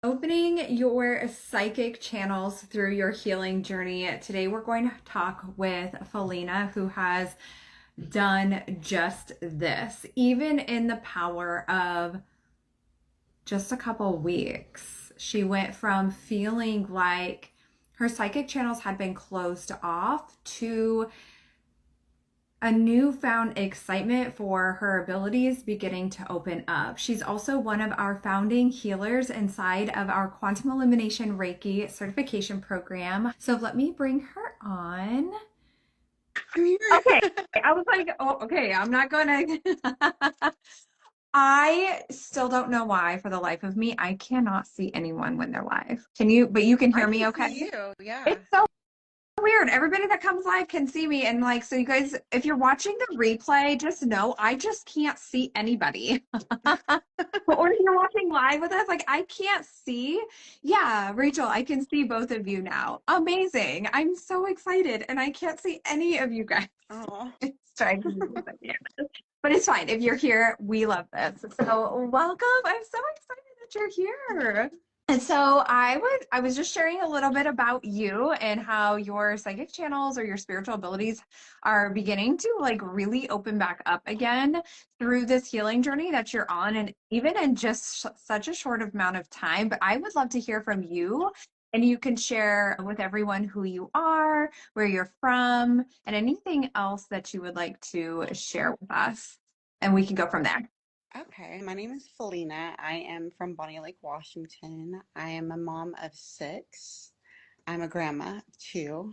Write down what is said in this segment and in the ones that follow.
Opening your psychic channels through your healing journey. Today, we're going to talk with Falina, who has done just this, even in the power of just a couple weeks. She went from feeling like her psychic channels had been closed off to a newfound excitement for her abilities beginning to open up. She's also one of our founding healers inside of our Quantum Illumination Reiki certification program. So let me bring her on. I'm here. Okay. I was like, oh, okay, I'm not gonna. I still don't know why, for the life of me, I cannot see anyone when they're live. Can you? But you can I hear me can okay? see you. Yeah. It's so weird. Everybody that comes live can see me. And like, so you guys, if you're watching the replay, just know I just can't see anybody. Or if you're watching live with us, like I can't see. Yeah, Rachel, I can see both of you now. Amazing. I'm so excited. And I can't see any of you guys. Oh, It's trying to do that. Yeah. But it's fine. If you're here, we love this. So welcome. I'm so excited that you're here. And so I was just sharing a little bit about you and how your psychic channels or your spiritual abilities are beginning to like really open back up again through this healing journey that you're on, and even in just such a short amount of time. But I would love to hear from you, and you can share with everyone who you are, where you're from, and anything else that you would like to share with us, and we can go from there. okay. My name is Falina. I am from Bonnie Lake, Washington. I am a mom of six. I'm a grandma of two.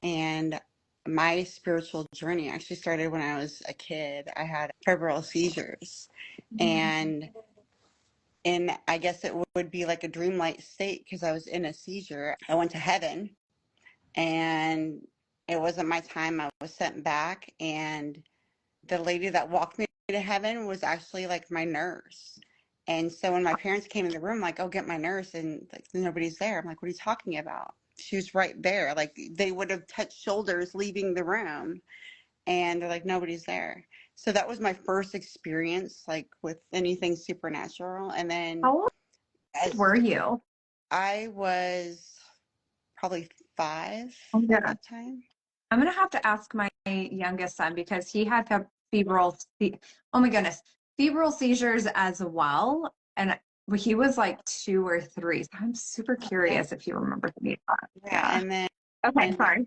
And my spiritual journey actually started when I was a kid. I had febrile seizures. And I guess it would be like a dreamlike state because I was in a seizure. I went to heaven and it wasn't my time. I was sent back, and the lady that walked me to heaven was actually like my nurse. And so when my parents came in the room, like, oh, get my nurse, and like nobody's there. I'm like, what are you talking about? She was right there. Like they would have touched shoulders leaving the room, and they're like, nobody's there. So that was my first experience, like with anything supernatural. And then How old as were you? I was probably 5 Oh my at God. that time. I'm gonna have to ask my youngest son because he had febrile, oh my goodness, febrile seizures as well, and he was like 2 or 3. So I'm super curious if you remember any of that. Yeah, Yeah. and then Okay, sorry.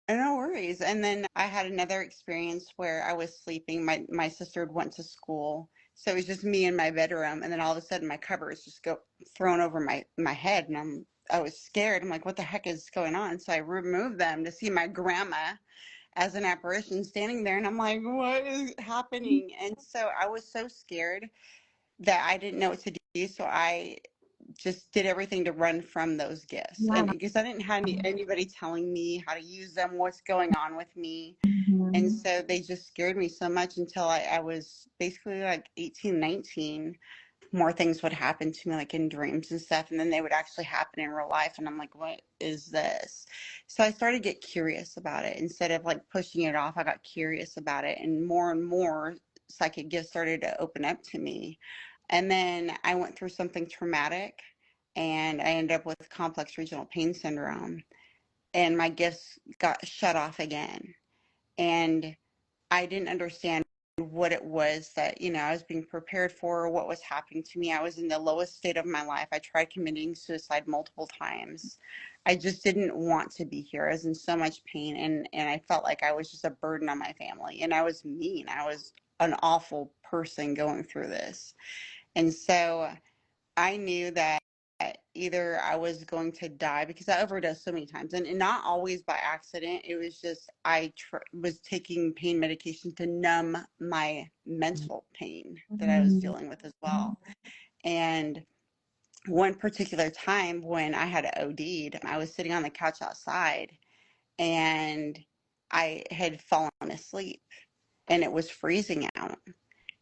no worries. And then I had another experience where I was sleeping. My sister went to school, so it was just me in my bedroom. And then all of a sudden, my covers just go thrown over my head, and I was scared. I'm like, what the heck is going on? So I removed them to see my grandma as an apparition standing there, and I'm like, what is happening? And so I was so scared that I didn't know what to do. So I just did everything to run from those gifts, Yeah. and because I didn't have anybody telling me how to use them, what's going on with me. And Mhm. so they just scared me so much until I was basically like 18, 19. More things would happen to me like in dreams and stuff, and then they would actually happen in real life, and I'm like, what is this? So I started to get curious about it. Instead of like pushing it off, I got curious about it, and more psychic gifts started to open up to me. And then I went through something traumatic, and I ended up with complex regional pain syndrome, and my gifts got shut off again. And I didn't understand what it was that, I was being prepared for, or what was happening to me. I was in the lowest state of my life. I tried committing suicide multiple times. I just didn't want to be here. I was in so much pain, and I felt like I was just a burden on my family. And I was mean. I was an awful person going through this. And so I knew that either I was going to die, because I overdosed so many times, and not always by accident. It was just was taking pain medication to numb my mental pain that I was Mhm. dealing with as well. And one particular time when I had OD'd, I was sitting on the couch outside, and I had fallen asleep, and it was freezing out,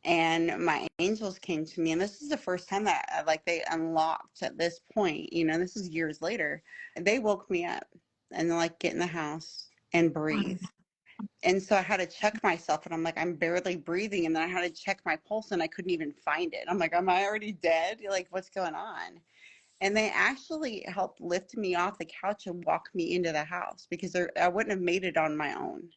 and my angels came to me, and this is the first time that like they unlocked at this point. This is years later. They woke me up, and they're like, get in the house and breathe. And so I had to check myself, and I'm like, I'm barely breathing. And then I had to check my pulse, and I couldn't even find it. I'm like, am I already dead? Like, what's going on? And they actually helped lift me off the couch and walk me into the house because I wouldn't have made it on my own.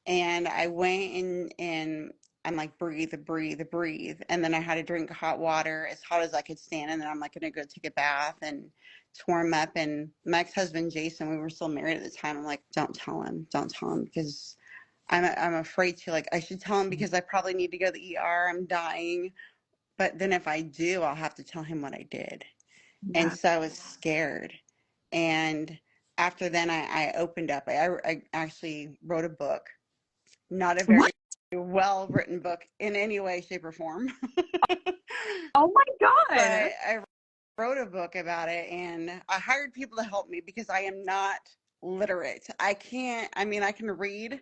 And I went in and I'm like, breathe, breathe, breathe. And then I had to drink hot water as hot as I could stand. And then I'm like, going to go take a bath and to warm up. And my ex-husband, Jason, we were still married at the time. I'm like, don't tell him because I'm afraid to, like, I should tell him because I probably need to go to the ER. I'm dying. But then if I do, I'll have to tell him what I did. And Yeah. so I was scared. And after then, I opened up. I actually wrote a book, not a What? very well written book in any way, shape, or form. Oh my But God. I wrote a book about it and I hired people to help me because I am not literate. I mean, I can read,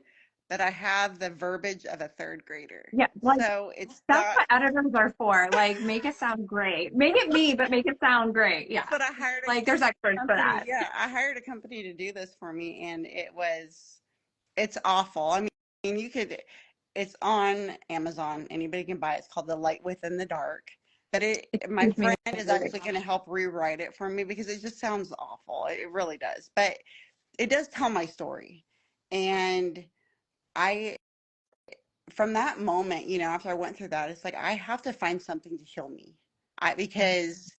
but I have the verbiage of a third grader. Yeah, like So it's that's not, what editors are for. Like, make it sound great. Make it me, but make it sound great. Yeah. but I hired Like, there's a experts for company. that. Yeah, I hired a company to do this for me and it's awful. I mean, it's on Amazon. Anybody can buy it. It's called The Light Within the Dark. But my Excuse me. friend is actually going to help rewrite it for me because it just sounds awful. It really does. But it does tell my story. And I, from that moment, after I went through that, it's like, I have to find something to heal me. Because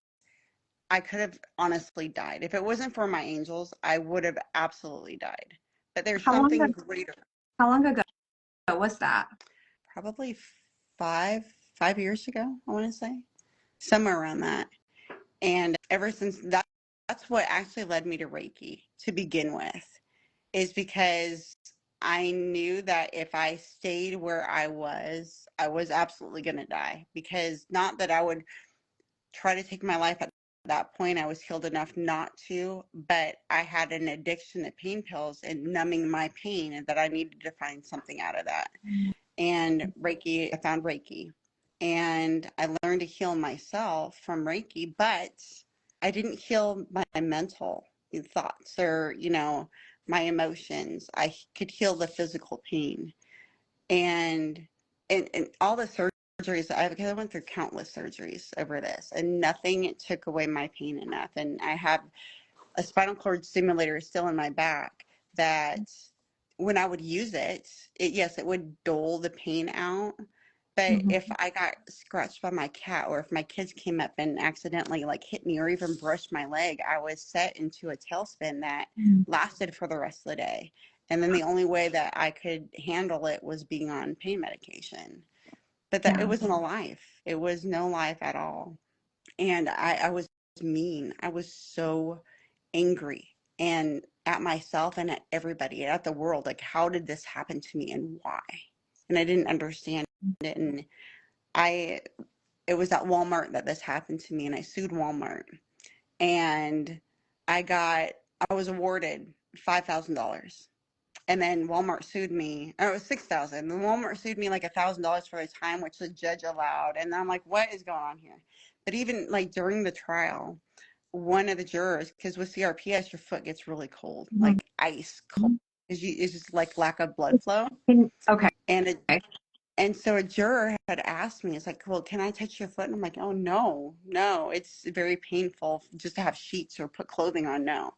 I could have honestly died. If it wasn't for my angels, I would have absolutely died. But there's How long something ago, greater. how long ago was that? Probably five years ago, I want to say, somewhere around that. And ever since that's what actually led me to Reiki to begin with, is because I knew that if I stayed where I was absolutely going to die. Because not that I would try to take my life at that point, I was healed enough not to, but I had an addiction to pain pills and numbing my pain, and that I needed to find something out of that. And Reiki, I found Reiki. And I learned to heal myself from Reiki, but I didn't heal my mental thoughts or, my emotions. I could heal the physical pain. And and all the surgeries because I went through countless surgeries over this, and nothing took away my pain enough. And I have a spinal cord stimulator still in my back that when I would use it, yes, it would dull the pain out. But Mhm. if I got scratched by my cat or if my kids came up and accidentally like hit me or even brushed my leg, I was set into a tailspin that lasted for the rest of the day. And then the only way that I could handle it was being on pain medication. But that it Yeah. wasn't a life. It was no life at all. And I was mean. I was so angry and at myself and at everybody, at the world. Like, how did this happen to me and why? And I didn't understand it. And I, it was at Walmart that this happened to me, and I sued Walmart. And I was awarded $5,000. And then Walmart sued me. Oh, it was 6,000. Then Walmart sued me like $1,000 for the time, which the judge allowed. And I'm like, what is going on here? But even like during the trial, one of the jurors, because with CRPS, your foot gets really cold, Mhm. like ice cold. It's just like lack of blood flow. Okay. And and so a juror had asked me, it's like, well, can I touch your foot? And I'm like, oh, no, no, it's very painful just to have sheets or put clothing on. No.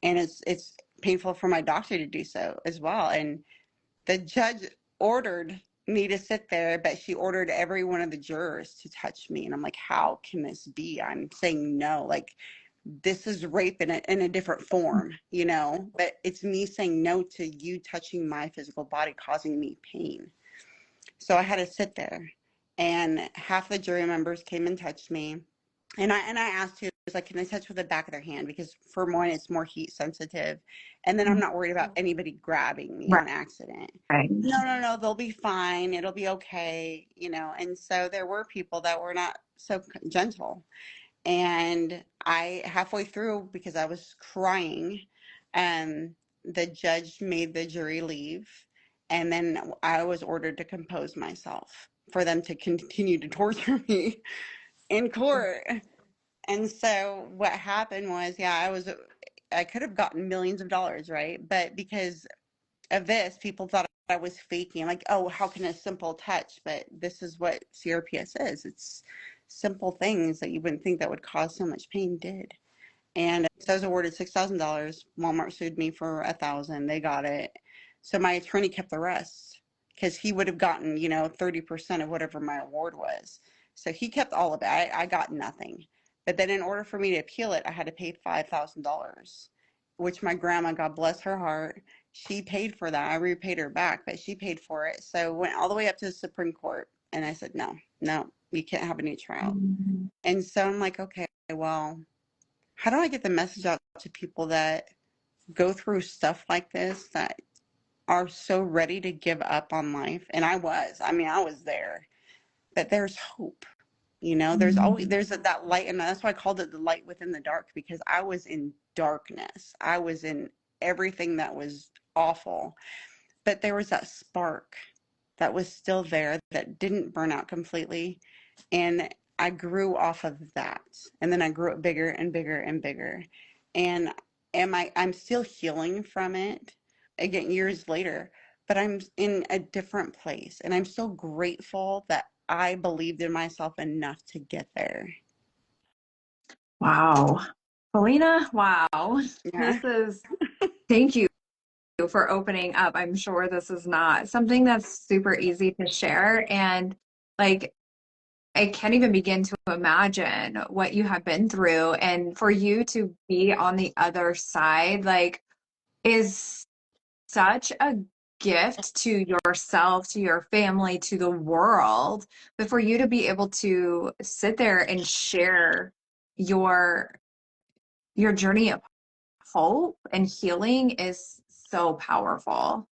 And it's painful for my doctor to do so as well. And the judge ordered me to sit there, but she ordered every one of the jurors to touch me. And I'm like, how can this be? I'm saying no. Like, this is rape in a different form, but it's me saying no to you touching my physical body, causing me pain. So I had to sit there, and half the jury members came and touched me. And I asked who, was like, can I touch with the back of their hand? Because for one, it's more heat sensitive. And then I'm not worried about anybody grabbing me Right. on accident. No, no, no, they'll be fine. It'll be okay. And so there were people that were not so gentle. And I, halfway through, because I was crying, the judge made the jury leave. And then I was ordered to compose myself for them to continue to torture me in court. And so what happened was, yeah, I could have gotten millions of dollars, right? But because of this, people thought I was faking. Like, oh, how can a simple touch? But this is what CRPS is. It's simple things that you wouldn't think that would cause so much pain did. And so I was awarded $6,000. Walmart sued me for 1,000. They got it. So my attorney kept the rest because he would have gotten, 30% of whatever my award was. So he kept all of it. I got nothing. But then in order for me to appeal it, I had to pay $5,000, which my grandma, God bless her heart, she paid for that. I repaid her back, but she paid for it. So went all the way up to the Supreme Court. And I said, no, no, you can't have a new trial. And so I'm like, okay, well, how do I get the message out to people that go through stuff like this, that are so ready to give up on life? And I was there, but there's hope. There's that light, and that's why I called it the light within the dark, because I was in darkness. I was in everything that was awful, but there was that spark that was still there that didn't burn out completely. And I grew off of that. And then I grew it bigger and bigger and bigger. And I'm still healing from it again years later, but I'm in a different place. And I'm so grateful that I believed in myself enough to get there. Wow. Falina, wow. Yeah. Thank you for opening up. I'm sure this is not something that's super easy to share. And like, I can't even begin to imagine what you have been through. And for you to be on the other side, like, is such a gift to yourself, to your family, to the world. But for you to be able to sit there and share your your journey of hope and healing is so powerful.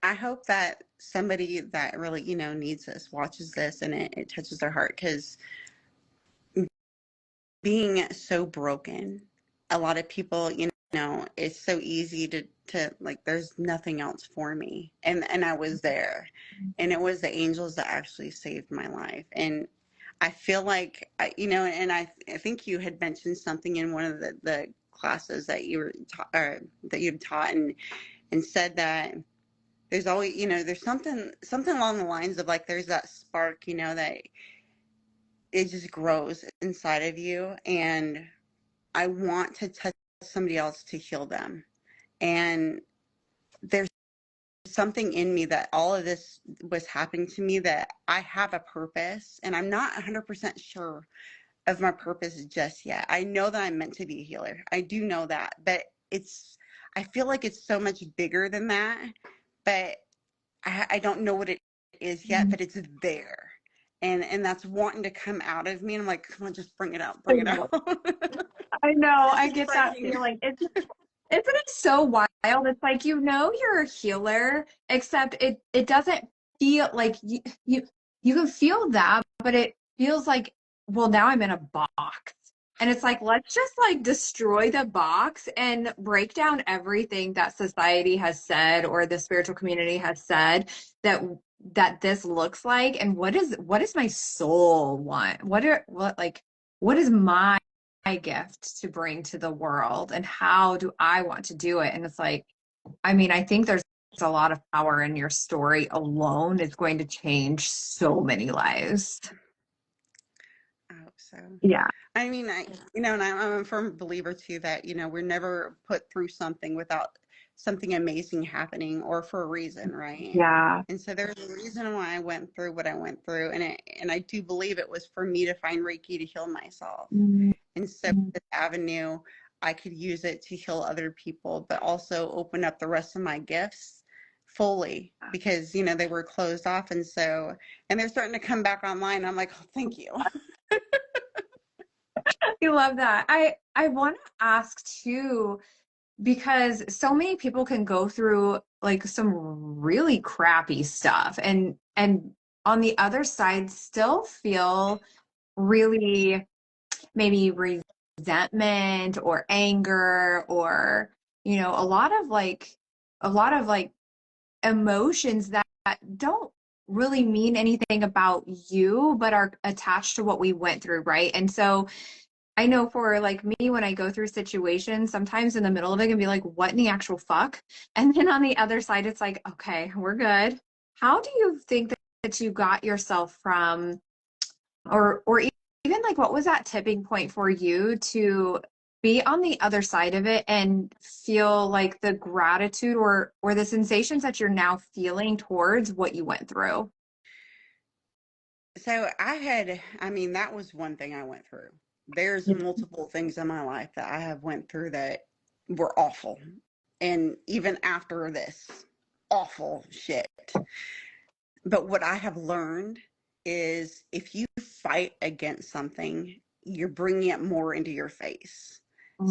I hope that somebody that really, needs this watches this and it touches their heart, because being so broken, a lot of people, it's so easy to like, there's nothing else for me. And I was there, and it was the angels that actually saved my life. And I feel like, and I think you had mentioned something in one of the classes that you were that you've taught, and said that there's always, there's something along the lines of like, there's that spark, that it just grows inside of you. And I want to touch somebody else to heal them. And there's something in me that all of this was happening to me, that I have a purpose, and I'm not 100% sure of my purpose just yet. I know that I'm meant to be a healer. I do know that, but I feel like it's so much bigger than that, but I don't know what it is yet, but it's there. And that's wanting to come out of me. And I'm like, come on, just bring it out, I bring it know. out. I know. I It's get that exciting. feeling. Isn't it so wild? It's like you're a healer, except it doesn't feel like you can feel that, but it feels like, well, now I'm in a box. And it's like, let's just like destroy the box and break down everything that society has said or the spiritual community has said that this looks like, and what is my soul want? What is my gift to bring to the world, and how do I want to do it? And it's like, I mean, I think there's a lot of power in your story alone is going to change so many lives. I hope so. Yeah. I mean, and I'm a firm believer too that, we're never put through something without something amazing happening, or for a reason, right? Yeah. And so there's a reason why I went through what I went through. And I do believe it was for me to find Reiki to heal myself. Mhm. And so this avenue, I could use it to heal other people, but also open up the rest of my gifts fully, because, they were closed off. And they're starting to come back online. I'm like, oh, thank you. You love that. I want to ask too, because so many people can go through like some really crappy stuff and on the other side still feel really maybe resentment or anger or a lot of like emotions that don't really mean anything about you but are attached to what we went through, right? And so I know for like me, when I go through situations, sometimes in the middle of it, I can be like, what in the actual fuck? And then on the other side, it's like, okay, we're good. How do you think that you got yourself from Even like what was that tipping point for you to be on the other side of it and feel like the gratitude or the sensations that you're now feeling towards what you went through? So I mean, that was one thing I went through. There's multiple things in my life that I have went through that were awful. And even after this, awful shit. But what I have learned is if you fight against something, you're bringing it more into your face.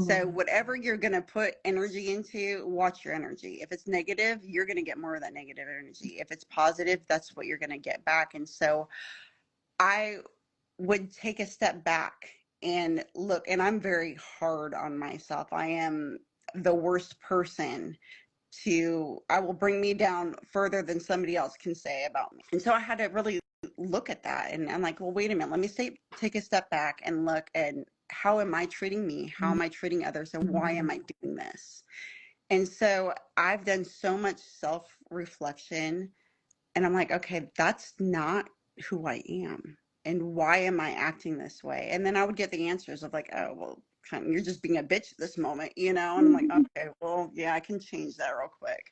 So Mm. whatever you're going to put energy into, watch your energy. If it's negative, you're going to get more of that negative energy. If it's positive, that's what you're going to get back. And so I would take a step back and look, and I'm very hard on myself. I am the worst person I will bring me down further than somebody else can say about me. And so I had to really look at that. And I'm like, well, wait a minute, let me take a step back and look at how am I treating me? How am I treating others? And why am I doing this? And so I've done so much self reflection and I'm like, okay, that's not who I am. And why am I acting this way? And then I would get the answers of like, oh, well, you're just being a bitch at this moment, you know? And I'm like, okay, well, yeah, I can change that real quick.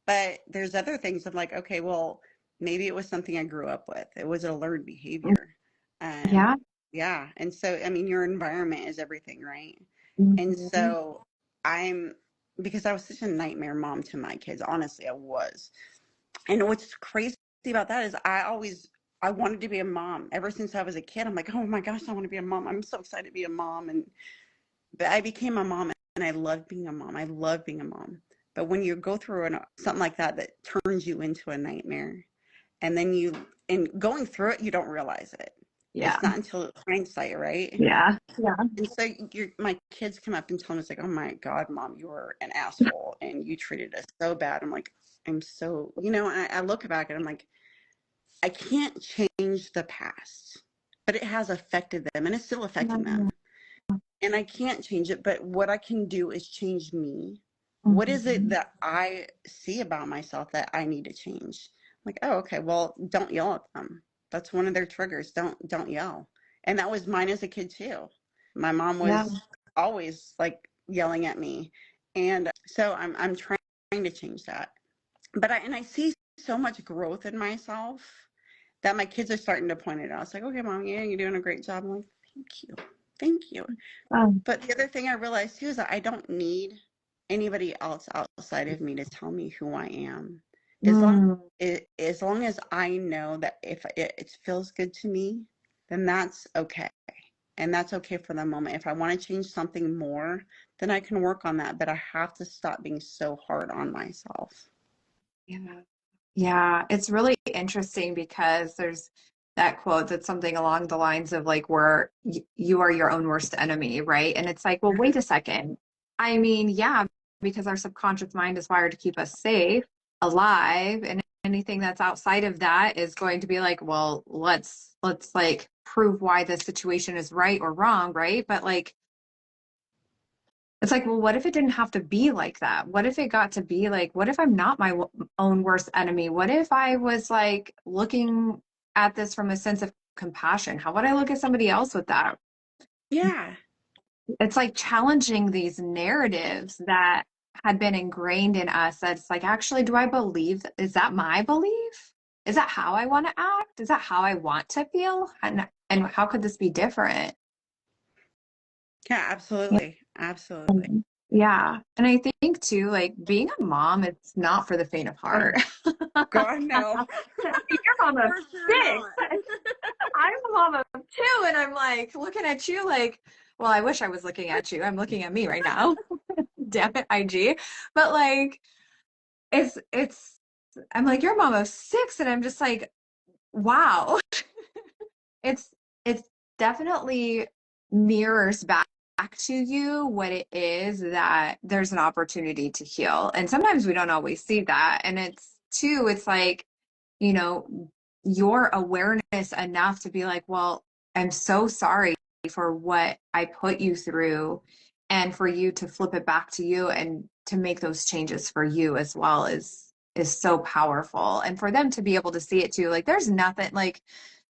But there's other things of like, okay, well, maybe it was something I grew up with. It was a learned behavior. Yeah. Yeah. And so, I mean, your environment is everything, right? And Mhm. so because I was such a nightmare mom to my kids, honestly, I was. And what's crazy about that is I wanted to be a mom ever since I was a kid. I'm like, oh my gosh, I want to be a mom. I'm so excited to be a mom. And but I became a mom and I loved being a mom. I love being a mom. But when you go through something like that turns you into a nightmare, and then in going through it, you don't realize it. Yeah. It's not until hindsight, right? Yeah. Yeah. And so my kids come up and tell me, it's like, oh my God, mom, you were an asshole and you treated us so bad. I'm like, I'm so, I look back and I'm like, I can't change the past, but it has affected them and it's still affecting them. And I can't change it, but what I can do is change me. What is it Mhm. that I see about myself that I need to change? I'm like, oh, okay, well, don't yell at them. That's one of their triggers. Don't yell. And that was mine as a kid too. My mom Yeah. was always like yelling at me. And so I'm trying to change that. But I see so much growth in myself that my kids are starting to point it out. It's like, okay, mom, yeah, you're doing a great job. I'm like, thank you. Thank you. Um, But the other thing I realized too is that I don't need anybody else outside of me to tell me who I am. As long mm. as long as I know that if it feels good to me, then that's okay. And that's okay for the moment. If I want to change something more, then I can work on that. But I have to stop being so hard on myself. Yeah. Yeah, it's really interesting because there's that quote that's something along the lines of like where you are your own worst enemy, right? And it's like, well, wait a second. I mean, yeah, because our subconscious mind is wired to keep us safe, alive, and anything that's outside of that is going to be like, well, let's like prove why this situation is right or wrong, right? But like it's like, well, what if it didn't have to be like that? What if it got to be like, what if I'm not my own worst enemy? What if I was like looking at this from a sense of compassion? How would I look at somebody else with that? Yeah. It's like challenging these narratives that had been ingrained in us. That's like, actually, do I believe? Is that my belief? Is that how I want to act? Is that how I want to feel? And how could this be different? Yeah, absolutely. Absolutely. Yeah. And I think too, like being a mom, it's not for the faint of Oh, heart. God, no. You're a mom of For sure six. not. I'm a mom of two, and I'm like looking at you like, well, I wish I was looking at you. I'm looking at me right now. Damn it, IG. But like it's I'm like, you're a mom of six, and I'm just like, wow. It's it's definitely mirrors back to you what it is that there's an opportunity to heal. And sometimes we don't always see that. And it's too, it's like, you know, your awareness enough to be like, well, I'm so sorry for what I put you through, and for you to flip it back to you and to make those changes for you as well is so powerful. And for them to be able to see it too, like there's nothing like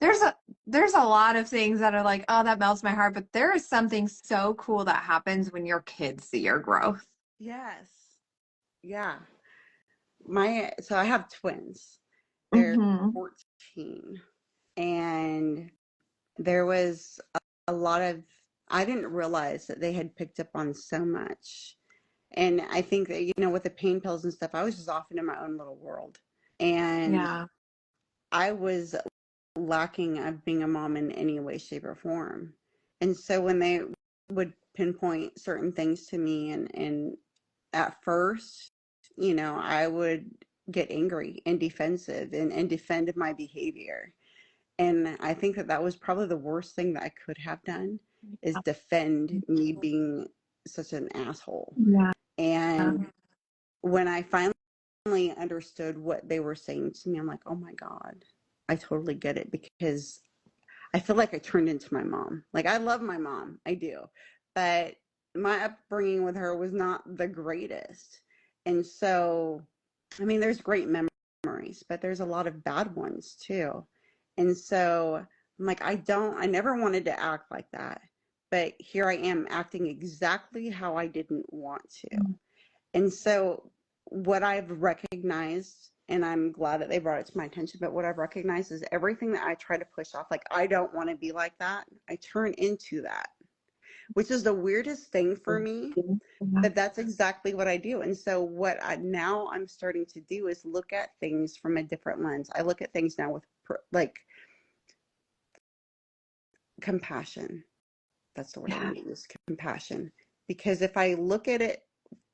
there's a lot of things that are like, oh, that melts my heart, but there is something so cool that happens when your kids see your growth. Yes. Yeah. So I have twins. They're Mm-hmm. 14. And there was a lot of, I didn't realize that they had picked up on so much. And I think that, with the pain pills and stuff, I was just off into my own little world. And Yeah. I was lacking of being a mom in any way, shape, or form. And so when they would pinpoint certain things to me, and at first, I would get angry and defensive and defend my behavior. And I think that that was probably the worst thing that I could have done, is defend me being such an asshole. Yeah. And when I finally understood what they were saying to me, I'm like, oh my God, I totally get it, because I feel like I turned into my mom. Like, I love my mom, I do. But my upbringing with her was not the greatest. And so, I mean, there's great memories, but there's a lot of bad ones too. And so I'm like, I never wanted to act like that. But here I am acting exactly how I didn't want to. And so what I've recognized, and I'm glad that they brought it to my attention, but what I've recognized is everything that I try to push off, like, I don't want to be like that, I turn into that, which is the weirdest thing for me, but that's exactly what I do. And so now I'm starting to do is look at things from a different lens. I look at things now with like compassion. That's the word I Yeah. want to use, compassion. Because if I look at it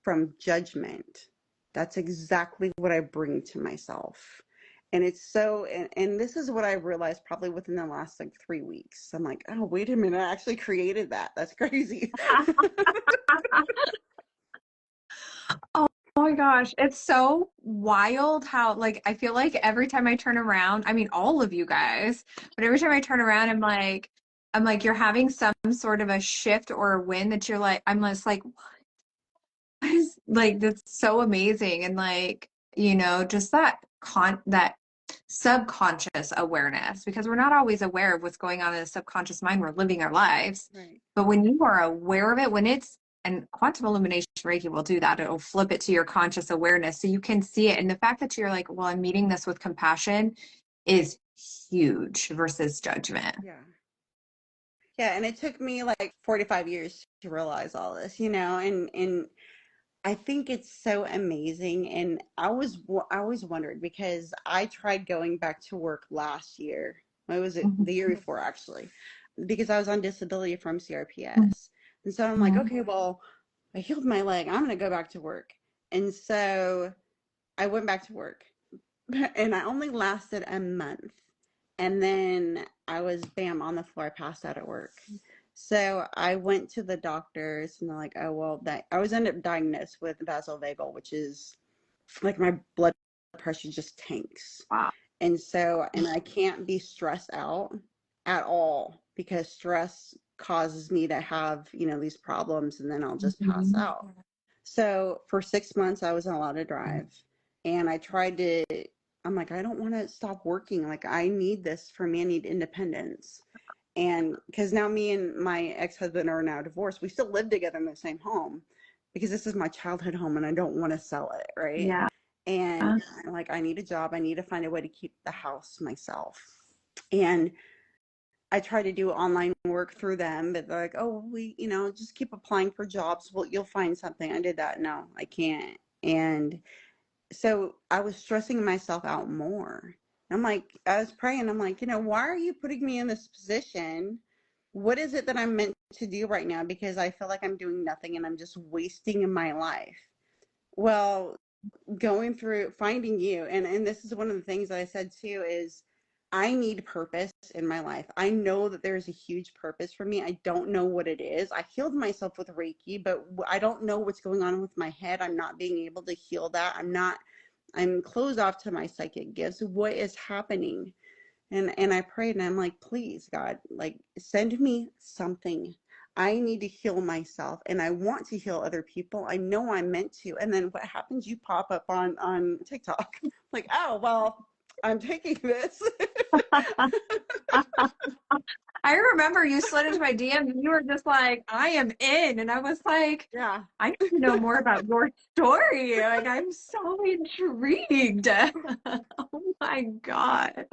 from judgment, that's exactly what I bring to myself. And it's so, and this is what I realized probably within the last like 3 weeks. I'm like, oh, wait a minute, I actually created that. That's crazy. Oh my gosh, it's so wild how, like, I feel like every time I turn around, I mean all of you guys, but every time I turn around, I'm like you're having some sort of a shift or a win that you're like, I'm just like, what is, like, that's so amazing. And like, just that subconscious awareness, because we're not always aware of what's going on in the subconscious mind. We're living our lives. Right. But when you are aware of it, and quantum illumination Reiki will do that, it'll flip it to your conscious awareness so you can see it. And the fact that you're like, well, I'm meeting this with compassion is huge versus judgment. Yeah. Yeah. And it took me like 45 years to realize all this, and I think it's so amazing. And I always wondered, because I tried going back to work last year. What was it? The year before, actually, because I was on disability from CRPS. And so I'm like, okay, well, I healed my leg. I'm going to go back to work. And so I went back to work, and I only lasted a month. And then I was, bam, on the floor. I passed out at work. So I went to the doctors, and they're like, oh, well, that I was ended up diagnosed with vasovagal, which is like my blood pressure just tanks. Wow. And so, and I can't be stressed out at all, because stress causes me to have, these problems, and then I'll just pass out. So for 6 months, I wasn't allowed to drive. And I'm like, I don't want to stop working. Like, I need this for me. I need independence. And because now me and my ex-husband are now divorced, we still live together in the same home, because this is my childhood home and I don't want to sell it, right? Yeah. And I'm like, I need a job. I need to find a way to keep the house myself. And I try to do online work through them, but they're like, oh, just keep applying for jobs. Well, you'll find something. I did that. No, I can't. And so I was stressing myself out more. I'm like, I was praying. I'm like, why are you putting me in this position? What is it that I'm meant to do right now? Because I feel like I'm doing nothing and I'm just wasting my life. Well, going through finding you, and this is one of the things that I said too, is I need purpose in my life. I know that there's a huge purpose for me. I don't know what it is. I healed myself with Reiki, but I don't know what's going on with my head. I'm not being able to heal that. I'm closed off to my psychic gifts. What is happening? And I prayed, and I'm like, please, God, like, send me something. I need to heal myself, and I want to heal other people. I know I'm meant to. And then what happens? You pop up on TikTok. Like, oh, well, I'm taking this. I remember you slid into my DM and you were just like, I am in. And I was like, Yeah. I need to know more about your story. Like, I'm so intrigued. Oh my God.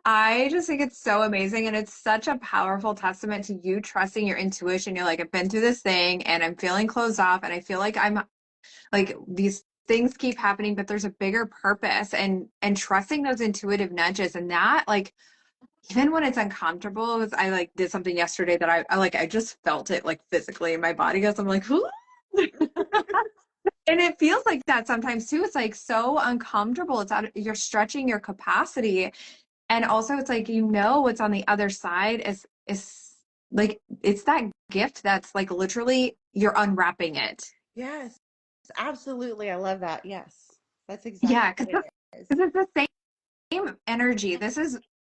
I just think it's so amazing. And it's such a powerful testament to you trusting your intuition. You're like, I've been through this thing and I'm feeling closed off. And I feel like I'm like, these things keep happening, but there's a bigger purpose and trusting those intuitive nudges. And that, like, even when it's uncomfortable, because I like did something yesterday that I like, I just felt it like physically in my body because I'm like, "Ooh." And it feels like that sometimes too. It's like so uncomfortable. It's out, you're stretching your capacity. And also it's like, what's on the other side is like, it's that gift that's like literally you're unwrapping it. Yes, absolutely. I love that. Yes, that's exactly Yeah, what because it is. it's the same energy.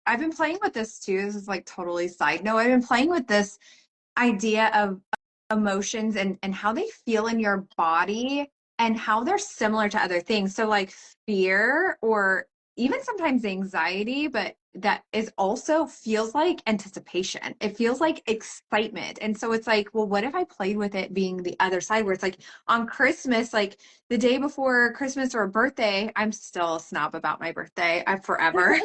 I've been playing with this too. This is like totally side note. I've been playing with this idea of emotions and how they feel in your body and how they're similar to other things. So like fear or even sometimes anxiety, but that is also feels like anticipation. It feels like excitement. And so it's like, well, what if I played with it being the other side where it's like on Christmas, like the day before Christmas or a birthday, I'm still a snob about my birthday. I'm forever.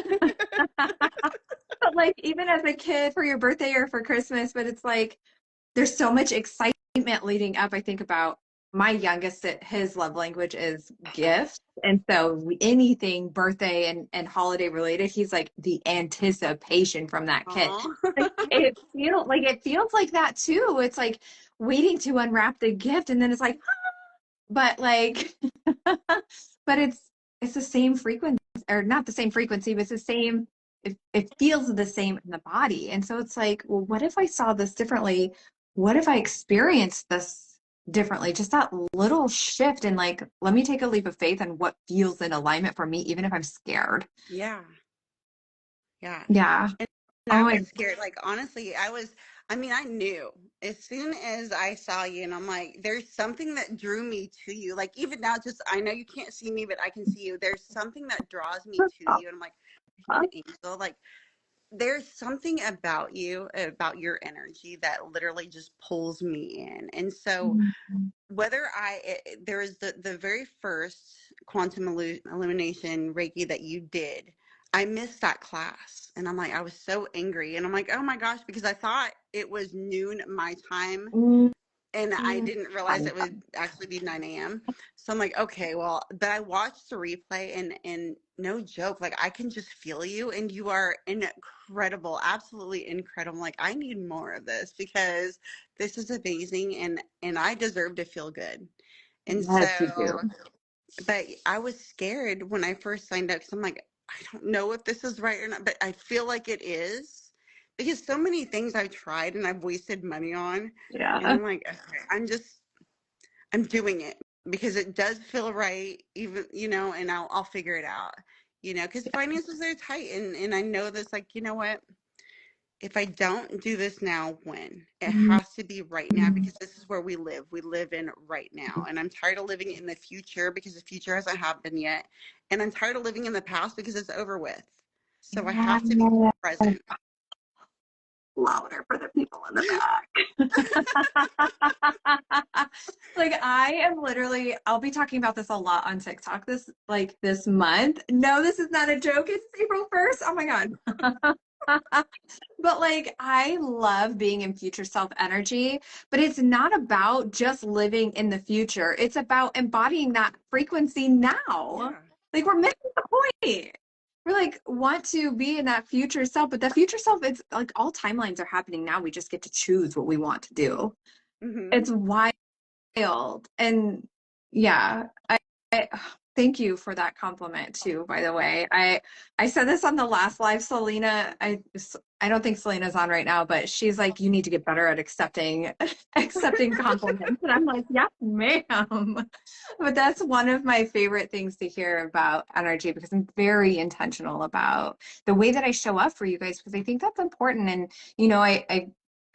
But like even as a kid for your birthday or for Christmas, but it's like there's so much excitement leading up. I think about my youngest, his love language is gifts. And so anything birthday and holiday related, he's like the anticipation from that kid. Aw. Like, it feels like that too. It's like waiting to unwrap the gift and then it's like, but like, but it's the same frequency or not the same frequency, but it's the same. It feels the same in the body. And so it's like, well, what if I saw this differently? What if I experienced this differently? Just that little shift and like, let me take a leap of faith and what feels in alignment for me, even if I'm scared. Yeah, yeah. Yeah. And I Oh was my, scared. Like, honestly, I mean, I knew as soon as I saw you, and I'm like, there's something that drew me to you. Like, even now, just, I know you can't see me, but I can see you. There's something that draws me to you. And I'm like, are you an angel? Like, there's something about you, about your energy that literally just pulls me in. And so, whether there was the very first illumination Reiki that you did, I missed that class, and I'm like, I was so angry, and I'm like, oh my gosh, because I thought it was noon my time, and I didn't realize it would actually be 9 a.m. So I'm like, okay, well, but I watched the replay, and no joke, like I can just feel you, and you are incredible, absolutely incredible. Like, I need more of this because this is amazing, and I deserve to feel good. And yes, you so, do. but I was scared when I first signed up because I'm like, I don't know if this is right or not, but I feel like it is because so many things I've tried and I've wasted money on. And Yeah. I'm like, okay, I'm doing it because it does feel right, even, and I'll figure it out, because finances are tight. And I know this, like, you know what? If I don't do this now, when? It has to be right now because this is where we live. We live in right now. And I'm tired of living in the future because the future hasn't happened yet. And I'm tired of living in the past because it's over with. So I have to be Yeah. present. Louder for the people in the back. Like I am literally, I'll be talking about this a lot on TikTok this month. No, this is not a joke. It's April 1st. Oh my God. But like I love being in future self energy, but it's not about just living in the future. It's about embodying that frequency now. Yeah. Like we're missing the point. We're like want to be in that future self, but that future self, it's like all timelines are happening now. We just get to choose what we want to do. Hmm. It's wild. And yeah, I thank you for that compliment too, by the way. I said this on the last live, Selena. I don't think Selena's on right now, but she's like, you need to get better at accepting accepting compliments. And I'm like, yes, ma'am. But that's one of my favorite things to hear about energy because I'm very intentional about the way that I show up for you guys because I think that's important. And I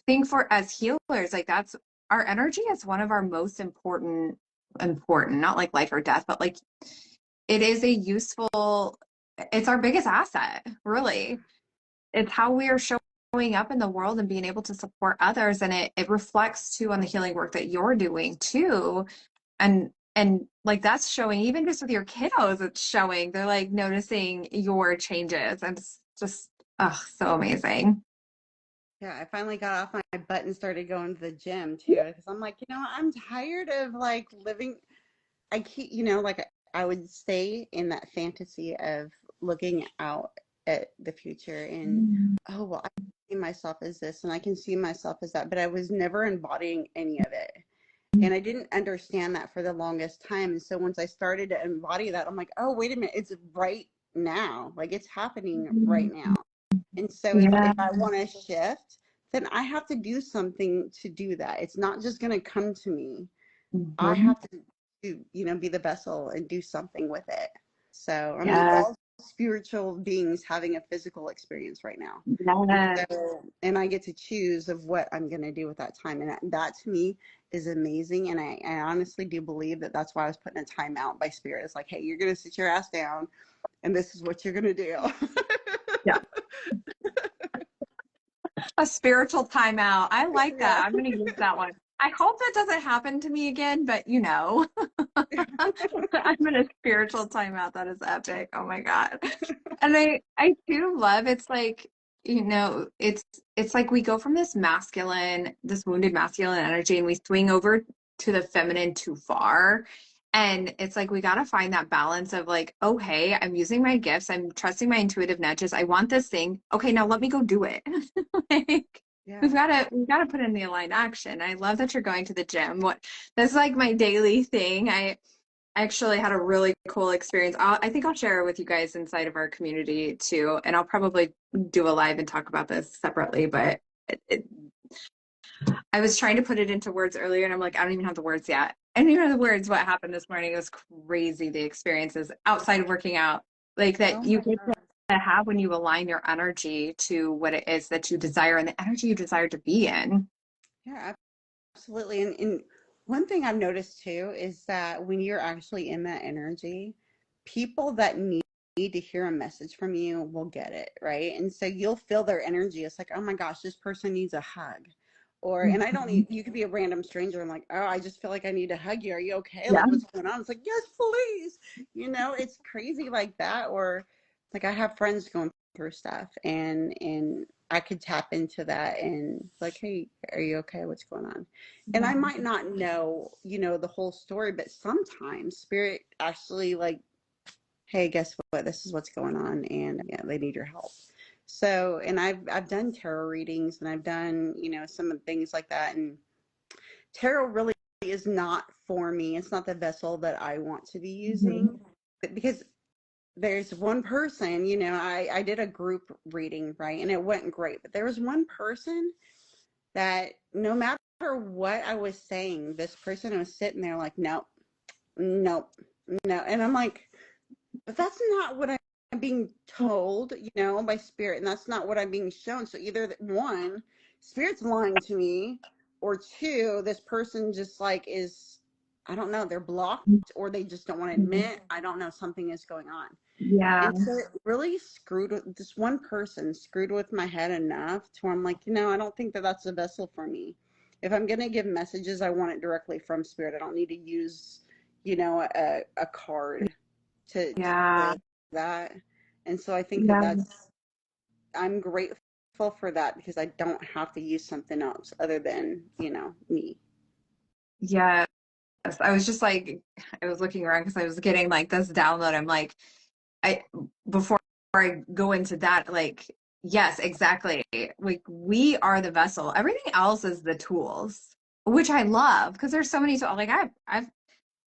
think for as healers, like that's our energy is one of our most important, not like life or death, but like it is a useful it's our biggest asset, really. It's how we are showing up in the world and being able to support others. And it reflects too on the healing work that you're doing too. And like that's showing even just with your kiddos, it's showing. They're like noticing your changes. And it's just oh, so amazing. Yeah, I finally got off my butt and started going to the gym too because I'm like, I'm tired of like living. I keep, like I would stay in that fantasy of looking out at the future and, oh, well, I can see myself as this and I can see myself as that, but I was never embodying any of it. And I didn't understand that for the longest time. And so once I started to embody that, I'm like, oh, wait a minute, it's right now. Like it's happening right now. And so if Yeah. I want to shift, then I have to do something to do that. It's not just going to come to me. I Mhm. have to, be the vessel and do something with it. So, I mean, we're Yes. all spiritual beings having a physical experience right now. And Yes. so, and I get to choose of what I'm going to do with that time. And that to me is amazing. And I honestly do believe that that's why I was putting a time out by spirit. It's like, hey, you're going to sit your ass down and this is what you're going to do. Yeah. A spiritual timeout. I like Yeah. that. I'm going to use that one. I hope that doesn't happen to me again, but you know, I'm in a spiritual timeout. That is epic. Oh my God. And I do love it's like, it's like we go from this masculine, this wounded masculine energy and we swing over to the feminine too far. And it's like we got to find that balance of like, oh, hey, I'm using my gifts. I'm trusting my intuitive nudges. I want this thing. Okay, now let me go do it. Like Yeah. we've got to put in the aligned action. I love that you're going to the gym. What that's like my daily thing. I actually had a really cool experience. I think I'll share it with you guys inside of our community too, and I'll probably do a live and talk about this separately. But I was trying to put it into words earlier, and I'm like, I don't even have the words yet. I don't even have the words. What happened this morning? It was crazy. The experiences outside of working out, like Oh that you my get God. to have when you align your energy to what it is that you desire and the energy you desire to be in. Yeah, absolutely. And one thing I've noticed too is that when you're actually in that energy, people that need to hear a message from you will get it, right? And so you'll feel their energy. It's like, oh my gosh, this person needs a hug. Or, and I don't Mhm. need, you could be a random stranger. I'm like, oh, I just feel like I need to hug you. Are you okay? Yeah. Like, what's going on? It's like, yes, please. It's crazy like that. Or like I have friends going through stuff and I could tap into that and like, hey, are you okay? What's going on? And I might not know, the whole story, but sometimes spirit actually like, hey, guess what? This is what's going on, and yeah, they need your help. So, and I've done tarot readings, and I've done some of the things like that, and tarot really is not for me. It's not the vessel that I want to be Mhm. using, but because there's one person, I did a group reading, right, and it went great, but there was one person that no matter what I was saying, this person was sitting there like, nope, nope, no, and I'm like, but that's not what I'm being told, by spirit, and that's not what I'm being shown. So either one, spirit's lying to me, or two, this person just like is, I don't know, they're blocked, or they just don't want to admit. I don't know, something is going on. Yeah. And so it really screwed with this one person, screwed with my head enough to where I'm like, I don't think that that's a vessel for me. If I'm going to give messages, I want it directly from spirit. I don't need to use, a card to Yeah. say that. And so I think that Yeah. I'm grateful for that because I don't have to use something else other than, me. Yes. I was just like, I was looking around because I was getting like this download. I'm like, I before I go into that, like, yes, exactly. Like we are the vessel. Everything else is the tools, which I love because there's so many tools. Like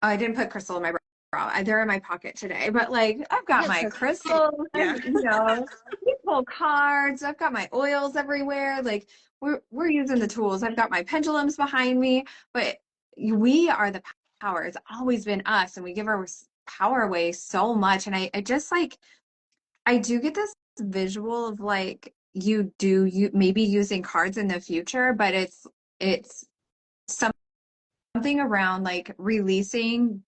I didn't put crystal in my bra. They're in my pocket today, but like I've got Yeah, my crystals too. crystals, Yeah. you pull cards. I've got my oils everywhere. Like we're using the tools. I've got my pendulums behind me, but we are the power. It's always been us, and we give our power away so much. And I just like I do get this visual of like you maybe using cards in the future, but it's something around like releasing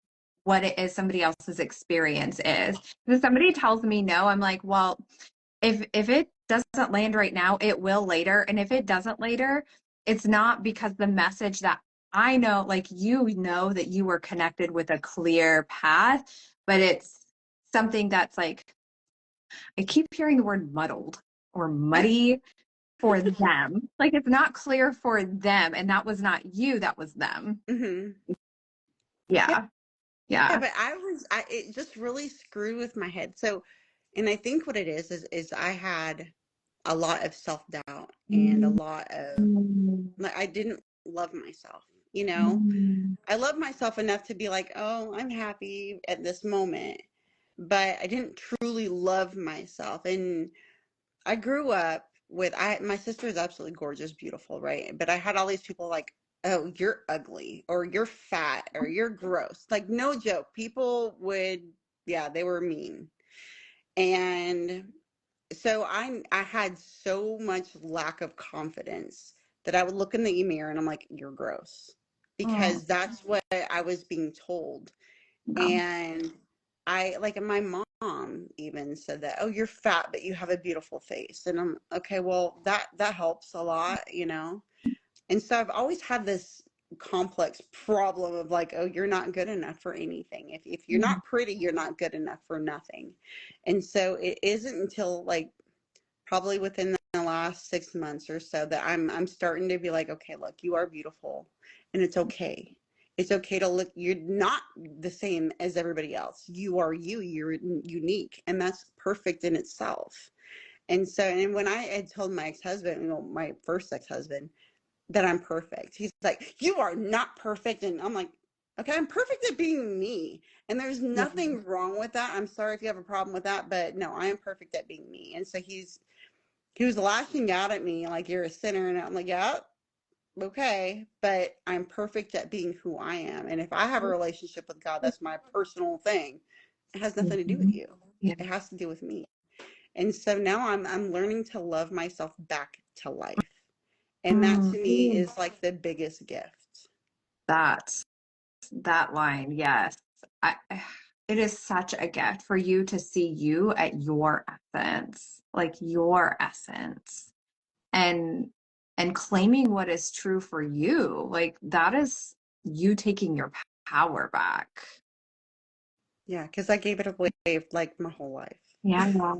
what it is somebody else's experience is. If somebody tells me no, I'm like, well, if it doesn't land right now, it will later. And if it doesn't later, it's not because the message that I know, like you know that you were connected with a clear path, but it's something that's like I keep hearing the word muddled or muddy for them. Like it's not clear for them. And that was not you, that was them. Hmm. Yeah, Yeah. yeah, Yeah. but it just really screwed with my head. So, and I think what it is I had a lot of self-doubt and a Mm, lot of, like, I didn't love myself, you know? mm, I love myself enough to be like, oh, I'm happy at this moment, but I didn't truly love myself. And I grew up with my sister is absolutely gorgeous, beautiful, right? But I had all these people like, oh, you're ugly, or you're fat, or you're gross. Like, no joke. People would, yeah, they were mean. And so I had so much lack of confidence that I would look in the mirror and I'm like, you're gross. mm, Because that's what I was being told. yeah. And I like, and my mom even said that, oh, you're fat, but you have a beautiful face. And I'm okay, well, that helps a lot, you know? And so I've always had this complex problem of like, oh, you're not good enough for anything. If you're Mm, not pretty, you're not good enough for nothing. And so it isn't until like probably within the last 6 months or so that I'm starting to be like, okay, look, you are beautiful and it's okay. It's okay to look, you're not the same as everybody else. You are you, you're unique, and that's perfect in itself. And so, and when I had told my ex-husband, you know, my first ex-husband, that I'm perfect, he's like, you are not perfect. And I'm like, okay, I'm perfect at being me. And there's yeah. nothing wrong with that. I'm sorry if you have a problem with that, but no, I am perfect at being me. And so he was lashing out at me like, you're a sinner. And I'm like, yeah, okay, but I'm perfect at being who I am. And if I have a relationship with God, that's my personal thing. It has nothing to do with Mhm. you. Yeah. It has to do with me. And so now I'm learning to love myself back to life. And that Mm, to me is like the biggest gift. that that line, yes. I, it is such a gift for you to see you at your essence, like your essence, and and claiming what is true for you. Like that is you taking your power back. Yeah, because I gave it away like my whole life. Yeah.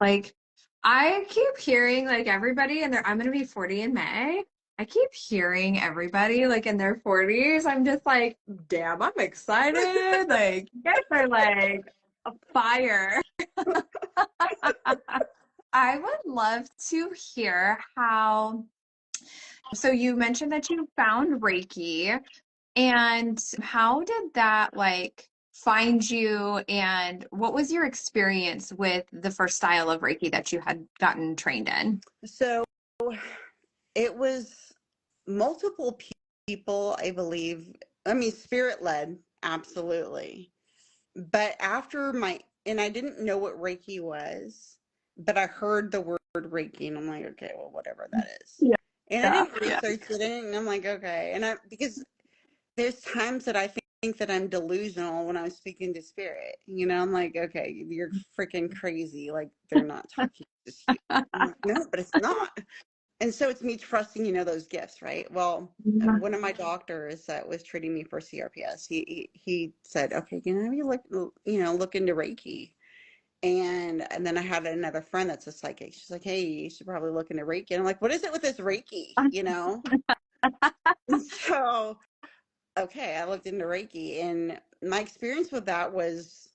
Like I keep hearing like everybody and I'm gonna be 40 in May. I keep hearing everybody like in their 40s. I'm just like, damn, I'm excited. Like you guys are like a fire. I would love to hear how, so you mentioned that you found Reiki. And how did that like find you? And what was your experience with the first style of Reiki that you had gotten trained in? So it was multiple people, I believe. I mean, spirit led, absolutely. But after my, and I didn't know what Reiki was, but I heard the word Reiki and I'm like, okay, well, whatever that is. Yeah, And I yeah, didn't yeah. research it and I'm like, okay. And because there's times that I think that I'm delusional when I'm speaking to spirit. You know, I'm like, okay, you're freaking crazy. Like they're not talking to you. I'm like, no, but it's not. And so it's me trusting, those gifts, right? Well, one of my doctors that was treating me for CRPS, he said, okay, have you look into Reiki? And then I had another friend that's a psychic. She's like, hey, you should probably look into Reiki. And I'm like, what is it with this Reiki? And so, okay, I looked into Reiki, and my experience with that was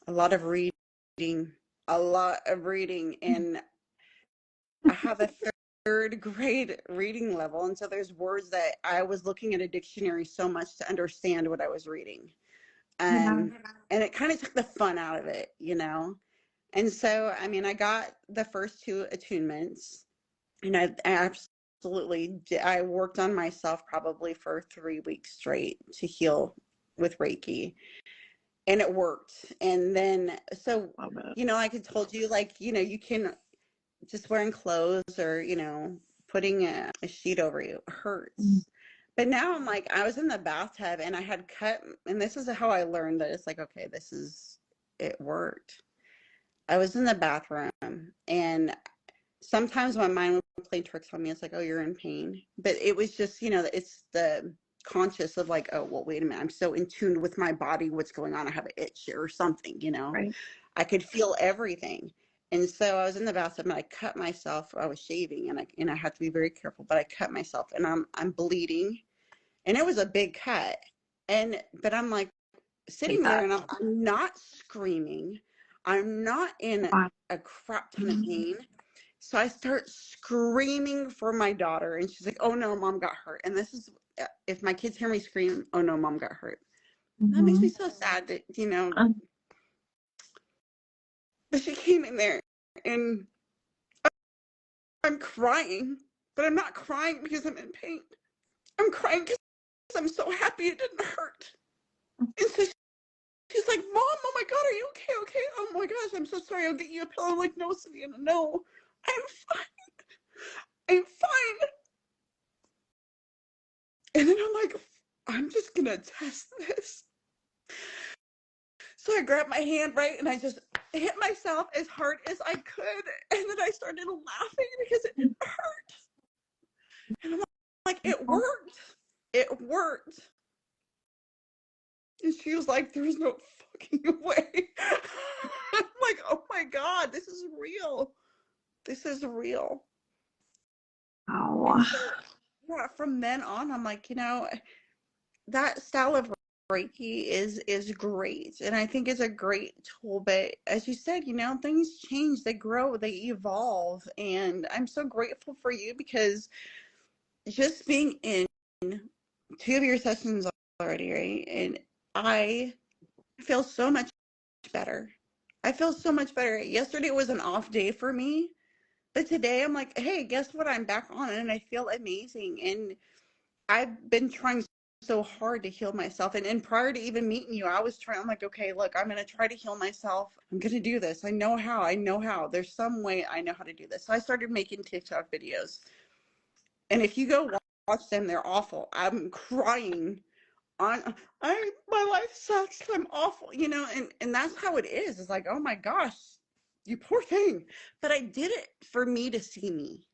a lot of reading, and I have a third grade reading level, and so there's words that I was looking at a dictionary so much to understand what I was reading. Yeah. And it kind of took the fun out of it. And so, I mean, I got the first two attunements, and I absolutely I worked on myself probably for 3 weeks straight to heal with Reiki, and it worked. And then, so, Love it. like I told you, like, you can just wearing clothes or, putting a sheet over you hurts. But now I'm like, I was in the bathtub and I had cut, and this is how I learned that it's like, okay, it worked. I was in the bathroom, and sometimes my mind would play tricks on me. It's like, oh, you're in pain. But it was just, it's the conscious of like, oh, well, wait a minute. I'm so in tune with my body. What's going on? I have an itch or something. Right. I could feel everything. And so I was in the bathtub and I cut myself. I was shaving and I had to be very careful, but I cut myself and I'm bleeding. And it was a big cut. But I'm like Hate sitting there that. and I'm not screaming. I'm not in Wow. a crap ton of pain. So I start screaming for my daughter, and she's like, oh no, mom got hurt. And this is, if my kids hear me scream, oh no, mom got hurt. That makes me so sad that. Um, But she came in there and I'm crying, but I'm not crying because I'm in pain. I'm crying because I'm so happy it didn't hurt. And so she's like, mom, oh my God, are you okay? Okay. Oh my gosh, I'm so sorry. I'll get you a pillow. I'm like, no, Savannah, no, I'm fine. I'm fine. And then I'm like, I'm just going to test this. So I grabbed my hand, right, and I just hit myself as hard as I could. And then I started laughing because it hurt. And I'm like, it worked. It worked. And she was like, there's no fucking way. I'm like, oh my God, this is real. This is real. wow. So, yeah, from then on, I'm like, that style of Reiki is great, and I think it's a great tool. But as you said, things change, they grow, they evolve, and I'm so grateful for you because just being in 2 of your sessions already, right? And I feel so much better. I feel so much better. Yesterday was an off day for me, but today I'm like, hey, guess what? I'm back on, and I feel amazing. And I've been trying so hard to heal myself. And prior to even meeting you, I was trying, I'm like, okay, look, I'm going to try to heal myself. I'm going to do this. I know how. I know how. There's some way I know how to do this. So I started making TikTok videos. And if you go watch them, they're awful. I'm crying my life sucks. I'm awful, and that's how it is. It's like, oh my gosh, you poor thing. But I did it for me to see me.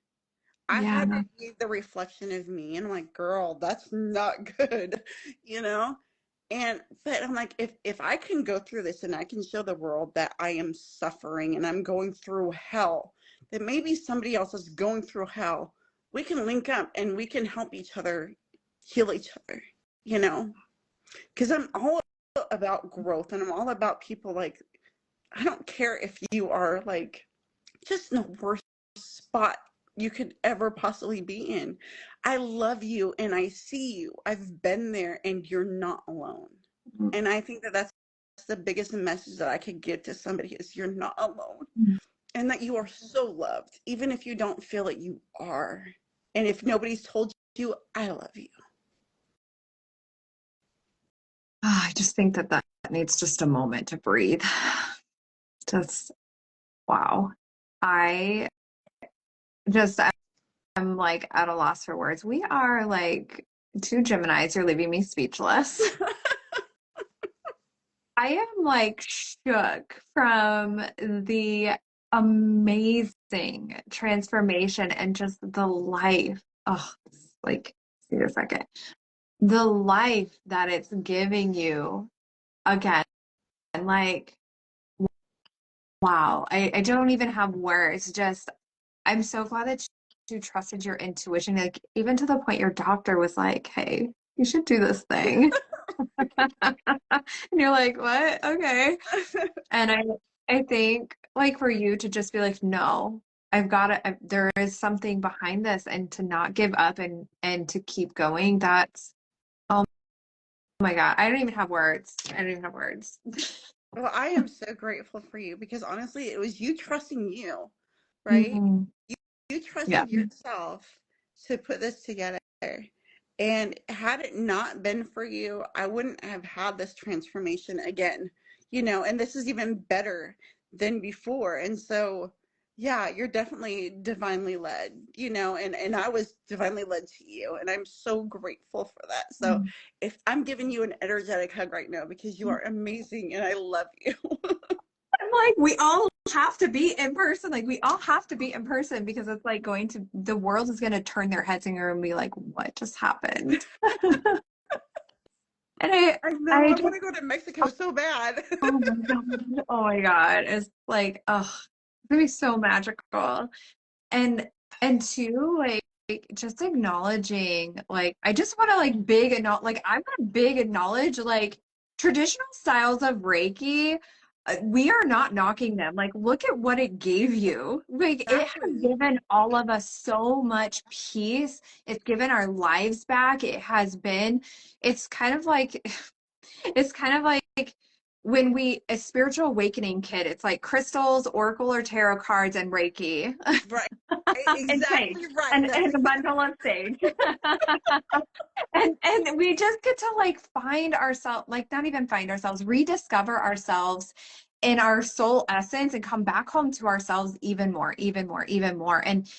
I Yeah. had to be the reflection of me. And I'm like, girl, that's not good, you know? But I'm like, if I can go through this and I can show the world that I am suffering and I'm going through hell, that maybe somebody else is going through hell, we can link up and we can help each other heal each other, because I'm all about growth and I'm all about people. Like, I don't care if you are like just in the worst spot you could ever possibly be in. I love you and I see you. I've been there and you're not alone. And I think that that's the biggest message that I could give to somebody is you're not alone and that you are so loved, even if you don't feel it, you are. And if nobody's told you, I love you. I just think that needs just a moment to breathe. Just, wow. I just, I'm like at a loss for words. We are like two Geminis. You're leaving me speechless. I am like shook from the amazing transformation and just the life. Oh, like, see a second. The life that it's giving you again. Like, wow. I don't even have words. Just, I'm so glad that you trusted your intuition. Like, even to the point your doctor was like, hey, you should do this thing. And you're like, what? Okay. And I think like for you to just be like, no, I've got to, there is something behind this and to not give up and to keep going. That's, oh my God. I don't even have words. I don't even have words. Well, I am so grateful for you because honestly, it was you trusting you, right? Mhm. You Yeah. trusted yourself to put this together. And had it not been for you, I wouldn't have had this transformation again, and this is even better than before. And so Yeah, you're definitely divinely led, and I was divinely led to you, and I'm so grateful for that. So if I'm giving you an energetic hug right now because you are amazing and I love you. I'm like, we all have to be in person. Like, we all have to be in person because it's like the world is going to turn their heads and you're going to be like, what just happened? And I know, I I just, want to go to Mexico so bad. oh my God. Oh my God. It's like, oh, it's going to be so magical. And, and two, like just acknowledging, like, I just want to like big and not like, I want to big acknowledge like traditional styles of Reiki. We are not knocking them. Like, look at what it gave you. Like, it has Exactly. given all of us so much peace. It's given our lives back. It's kind of like, it's kind of like when a spiritual awakening kit, it's like crystals, oracle or tarot cards, and Reiki. Right. And sage Exactly right. That's and a exactly. bundle of sage. And we just get to like find ourselves, like not even find ourselves, rediscover ourselves in our soul essence and come back home to ourselves even more, even more, even more. And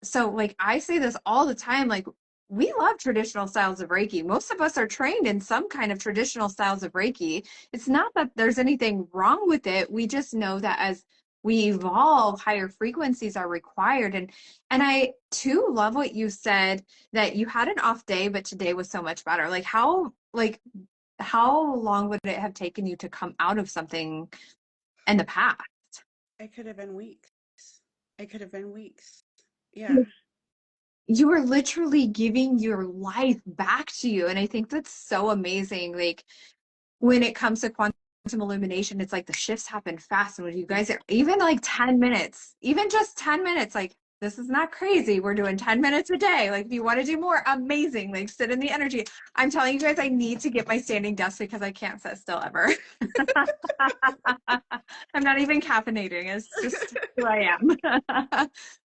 so like I say this all the time, like we love traditional styles of Reiki. Most of us are trained in some kind of traditional styles of Reiki. It's not that there's anything wrong with it. We just know that as we evolve, higher frequencies are required. And I too love what you said that you had an off day, but today was so much better. How long would it have taken you to come out of something in the past? It could have been weeks. It could have been weeks. Yeah. You are literally giving your life back to you. And I think that's so amazing. Like when it comes to quantum illumination, it's like the shifts happen fast. And when you guys are even like 10 minutes, even just 10 minutes, like this is not crazy. We're doing 10 minutes a day. Like if you want to do more, amazing. Like sit in the energy. I'm telling you guys, I need to get my standing desk because I can't sit still ever. I'm not even caffeinating. It's just who I am.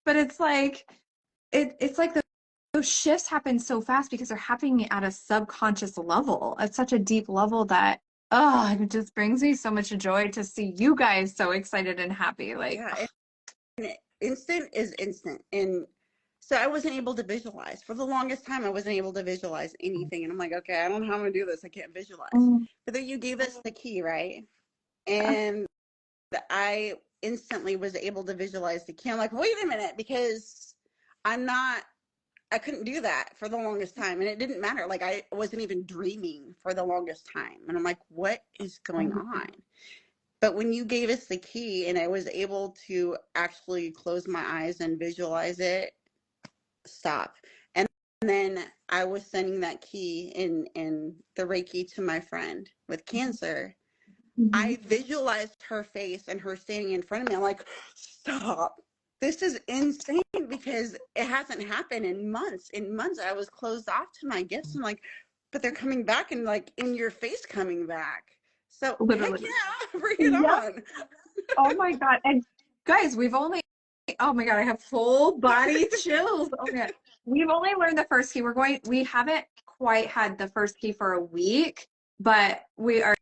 But it's like it's like those shifts happen so fast because they're happening at a subconscious level, at such a deep level that it just brings me so much joy to see you guys so excited and happy. Like, Yeah. And instant is instant. And so I wasn't able to visualize. For the longest time, I wasn't able to visualize anything. And I'm like, okay, I don't know how I'm going to do this. I can't visualize. oh, But then you gave us the key, right? And I instantly was able to visualize the key. I'm like, wait a minute, because I'm not I couldn't do that for the longest time. And it didn't matter. Like I wasn't even dreaming for the longest time. And I'm like, what is going on? But when you gave us the key and I was able to actually close my eyes and visualize it, stop. And then I was sending that key in the Reiki to my friend with cancer. I visualized her face and her standing in front of me. I'm like, stop. This is insane because it hasn't happened in months. In months, I was closed off to my gifts. I'm like, but they're coming back and like in your face coming back. So heck literally. yeah, bring it Yep. on. Oh my God. And guys, oh my God, I have full body chills. Oh my God. We've only learned the first key. We haven't quite had the first key for a week, but we are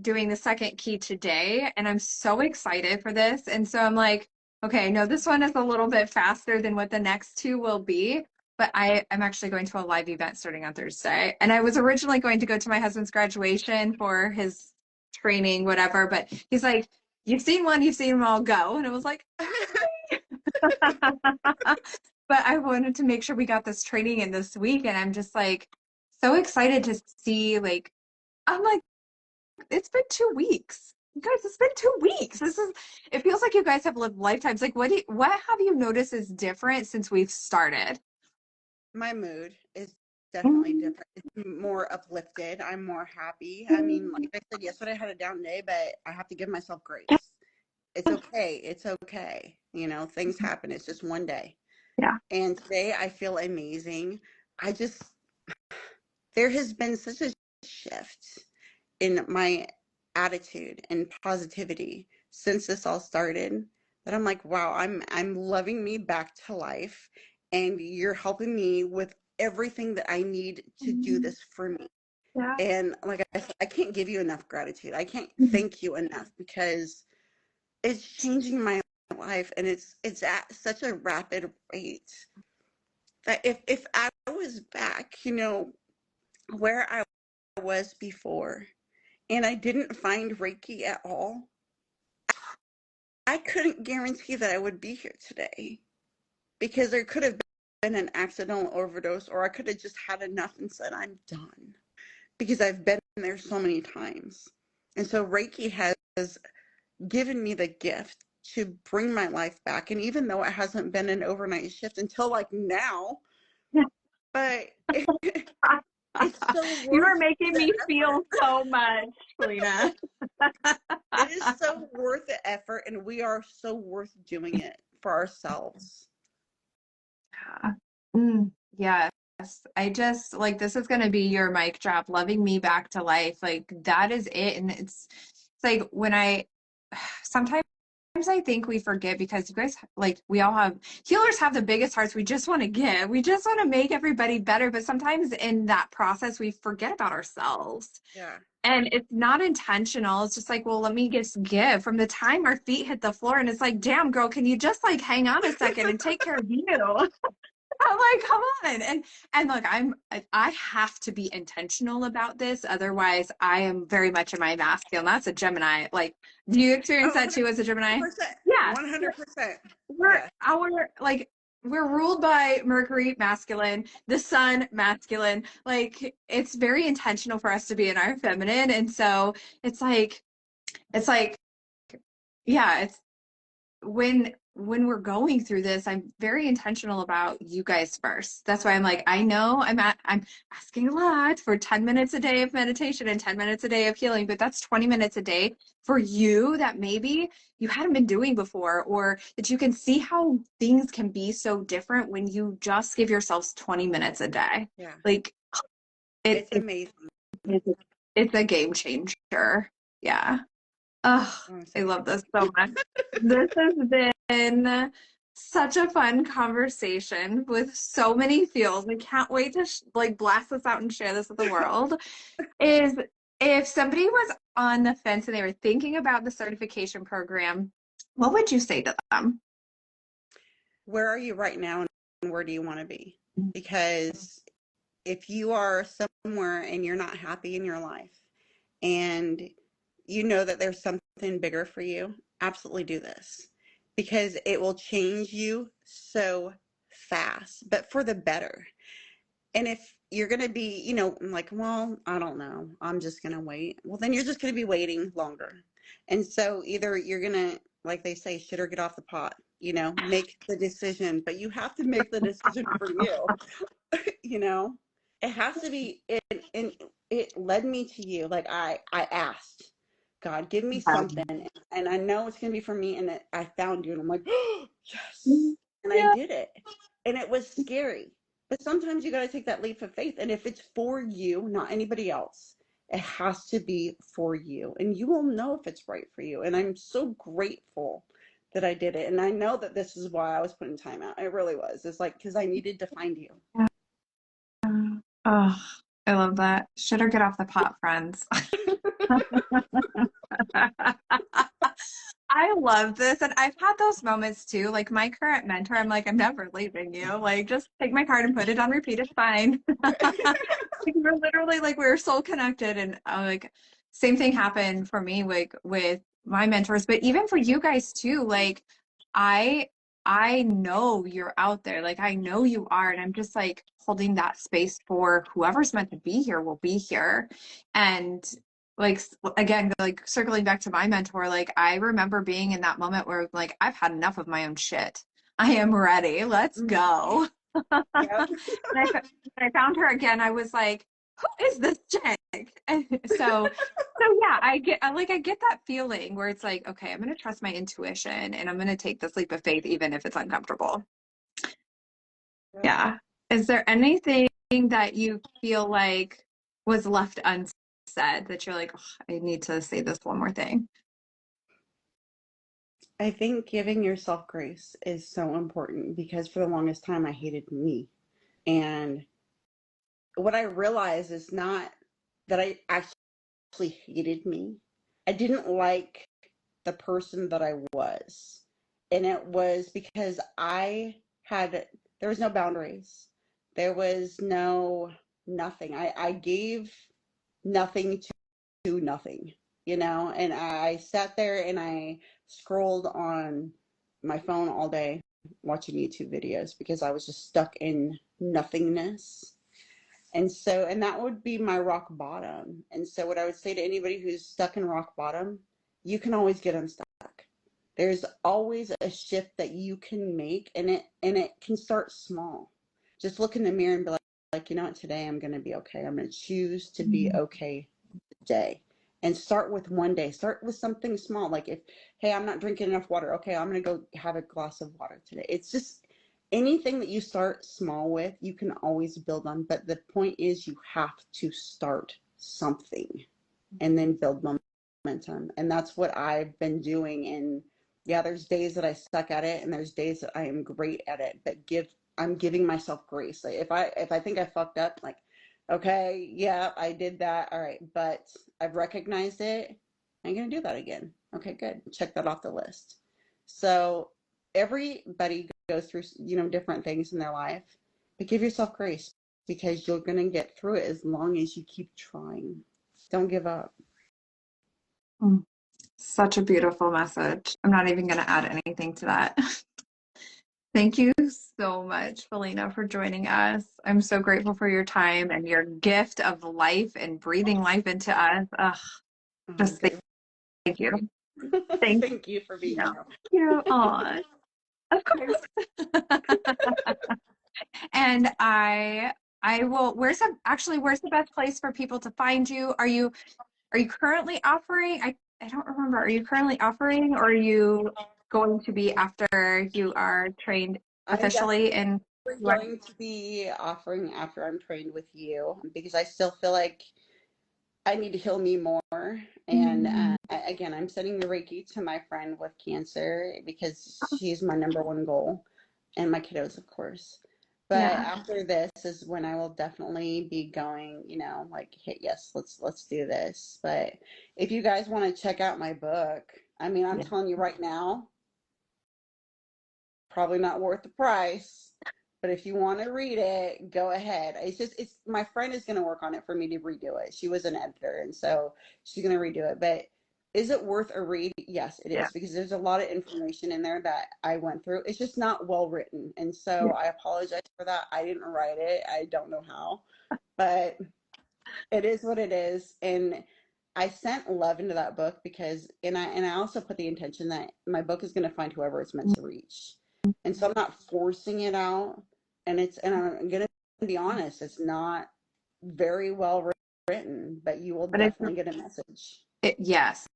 doing the second key today. And I'm so excited for this. And so I'm like, okay, no, this one is a little bit faster than what the next two will be. But I'm actually going to a live event starting on Thursday. And I was originally going to go to my husband's graduation for his training, whatever. But he's like, you've seen them all go. And I was like, but I wanted to make sure we got this training in this week. And I'm just like so excited to see, like, I'm like, it's been 2 weeks. You guys, it's been 2 weeks. It feels like you guys have lived lifetimes. Like, what have you noticed is different since we've started? My mood is definitely different. It's more uplifted. I'm more happy. I mean, like I said, yesterday I had a down day, but I have to give myself grace. It's okay. It's okay. Things happen. It's just one day. Yeah. And today I feel amazing. I just, there has been such a shift in my attitude and positivity since this all started that I'm like, wow, I'm loving me back to life, and you're helping me with everything that I need to do Mhm. this for me. Yeah. And like I said, I can't give you enough gratitude. I can't Mhm. thank you enough because it's changing my life, and it's at such a rapid rate that if I was back, where I was before, and I didn't find Reiki at all, I couldn't guarantee that I would be here today, because there could have been an accidental overdose, or I could have just had enough and said, I'm done, because I've been there so many times. And so Reiki has given me the gift to bring my life back. And even though it hasn't been an overnight shift until like now, but it's so You are worth making the me feel effort. so much, Falina. It is so worth the effort, and we are so worth doing it for ourselves. Yes. I just like this is gonna be your mic drop, loving me back to life. Like that is it. And it's like when I sometimes I think we forget because you guys like we all have healers have the biggest hearts. We just want to give. We just want to make everybody better. But sometimes in that process we forget about ourselves. Yeah. And it's not intentional. It's just like, well, let me just give from the time our feet hit the floor. And it's like, damn, girl, can you just like hang on a second and take care of you? I'm like, come on. And look, I have to be intentional about this. Otherwise, I am very much in my masculine. That's a Gemini. Like, do you experience Oh, that too as a Gemini? 100%. Yeah. 100%. We're Yeah. our like we're ruled by Mercury masculine, the sun masculine. Like it's very intentional for us to be in our feminine. And so it's like, yeah, it's when we're going through this, I'm very intentional about you guys first. That's why I'm like, I know I'm asking a lot for 10 minutes a day of meditation and 10 minutes a day of healing, but that's 20 minutes a day for you that maybe you hadn't been doing before, or that you can see how things can be so different when you just give yourselves 20 minutes a day. Yeah. Like it, It's amazing. it's it's a game changer. Yeah. Oh, I Honestly. love this so much. This has been such a fun conversation with so many feels. I can't wait to like blast this out and share this with the world. Is if somebody was on the fence and they were thinking about the certification program, what would you say to them? Where are you right now, and where do you want to be? Because if you are somewhere and you're not happy in your life, and you know that there's something bigger for you, absolutely do this, because it will change you so fast, but for the better. And if you're going to be, like, well, I don't know, I'm just going to wait. Well, then you're just going to be waiting longer. And so either you're going to, like they say, shit or get off the pot, make the decision, but you have to make the decision for you. you know it has to be, and it led me to you. Like I asked God, give me something, and I know it's going to be for me, and I found you, and I'm like, oh, yes. And I Yeah. did it, and it was scary, but sometimes you got to take that leap of faith, and if it's for you, not anybody else, it has to be for you, and you will know if it's right for you. And I'm so grateful that I did it, and I know that this is why I was putting time out. It really was. It's like, because I needed to find you. Oh, I love that. Shit or get off the pot, friends. I love this. And I've had those moments too. Like my current mentor, I'm like, I'm never leaving you. Like, just take my card and put it on repeat. It's fine. Like, we're literally like, we're soul connected. And like, same thing happened for me, like with my mentors, but even for you guys too. Like, I, I know you're out there. Like, I know you are. And I'm just like holding that space for whoever's meant to be here will be here. And like again, like circling back to my mentor, like I remember being in that moment where like I've had enough of my own shit. I am ready. Let's go. And Yep. when I found her again, I was like, who is this chick? And so yeah, I get that feeling where it's like, okay, I'm gonna trust my intuition and I'm gonna take this leap of faith even if it's uncomfortable. Yep. Yeah. Is there anything that you feel like was left unsaid that you're like, "Oh, I need to say this one more thing"? I think giving yourself grace is so important, because for the longest time I hated me. And what I realized is not that I actually hated me. I didn't like the person that I was. And it was because there was no boundaries. There was nothing. I gave nothing to nothing, and I sat there and I scrolled on my phone all day watching YouTube videos because I was just stuck in nothingness. And that would be my rock bottom. And so what I would say to anybody who's stuck in rock bottom, you can always get unstuck. There's always a shift that you can make, and it can start small. Just look in the mirror and be like, you know what, today I'm going to be okay. I'm going to choose to be okay today. And start with one day. Start with something small. Like hey, I'm not drinking enough water. Okay, I'm going to go have a glass of water today. It's just anything that you start small with, you can always build on. But the point is, you have to start something and then build momentum. And that's what I've been doing. And yeah, there's days that I suck at it, and there's days that I am great at it. But I'm giving myself grace. Like if I think I fucked up, like, okay, yeah, I did that. All right, but I've recognized it. I'm gonna do that again. Okay, good. Check that off the list. So everybody goes through, different things in their life, but give yourself grace because you're gonna get through it as long as you keep trying. Don't give up. Such a beautiful message. I'm not even going to add anything to that. Thank you so much, Falina, for joining us. I'm so grateful for your time and your gift of life and breathing life into us. Just thank you. Thank Thank you for being here. you. Aw, of course. And I will, where's the best place for people to find you? Are you currently offering? I don't remember. Are you currently offering, or are you going to be after you are trained I'm officially in going to be offering after I'm trained with you because I still feel like I need to heal me more. And again, I'm sending the Reiki to my friend with cancer because she's my number one goal, and my kiddos, of course. But after this is when I will definitely be going, like, hey, yes, let's do this. But if you guys want to check out my book, I mean, I'm telling you right now, probably not worth the price. But if you want to read it, go ahead. It's my friend is going to work on it for me to redo it. She was an editor, and so she's going to redo it. But is it worth a read? Yes, it is, because there's a lot of information in there that I went through. It's just not well written, and so I apologize for that. I didn't write it. I don't know how, but it is what it is. And I sent love into that book because, and I also put the intention that my book is going to find whoever it's meant to reach, and so I'm not forcing it out. And I'm going to be honest, it's not very well written, but you will definitely get a message. Yes,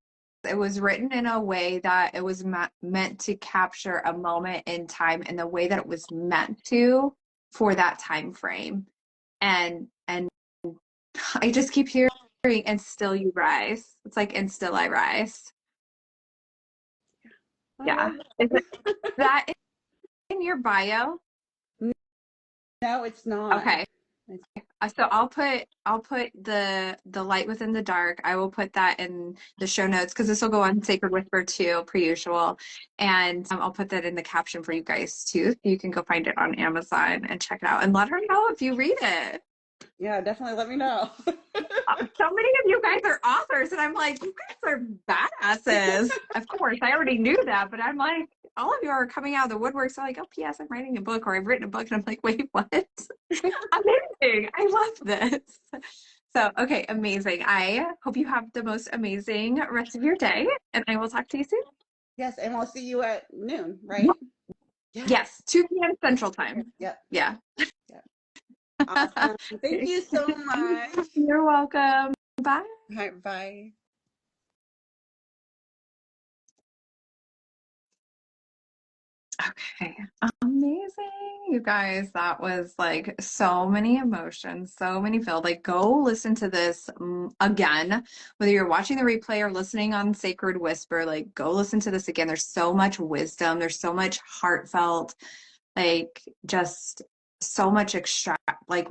it was written in a way that it was meant to capture a moment in time in the way that it was meant to for that time frame. And I just keep hearing, and still you rise. It's like, and still I rise. Yeah. Is that in your bio? No, it's not. Okay. So I'll put the light within the dark. I will put that in the show notes because this will go on Sacred Whisper too, per usual. And I'll put that in the caption for you guys too. You can go find it on Amazon and check it out and let her know if you read it. Yeah, definitely let me know. So many of you guys are authors, and I'm like, you guys are badasses. Of course, I already knew that, but I'm like, all of you are coming out of the woodwork. So like, oh, P.S. I'm writing a book, or I've written a book, and I'm like, wait, what? Amazing! I love this. So, okay, amazing. I hope you have the most amazing rest of your day, and I will talk to you soon. Yes, and we'll see you at noon, right? Yes, 2 p.m. Central Time. Yep. Yeah. Awesome. Thank you so much. You're welcome. Bye. All right, bye. Okay, amazing. You guys, that was like so many emotions, so many feel. Like, go listen to this again, whether you're watching the replay or listening on Sacred Whisper, like, go listen to this again. There's so much wisdom, there's so much heartfelt, like, just so much extract. Like,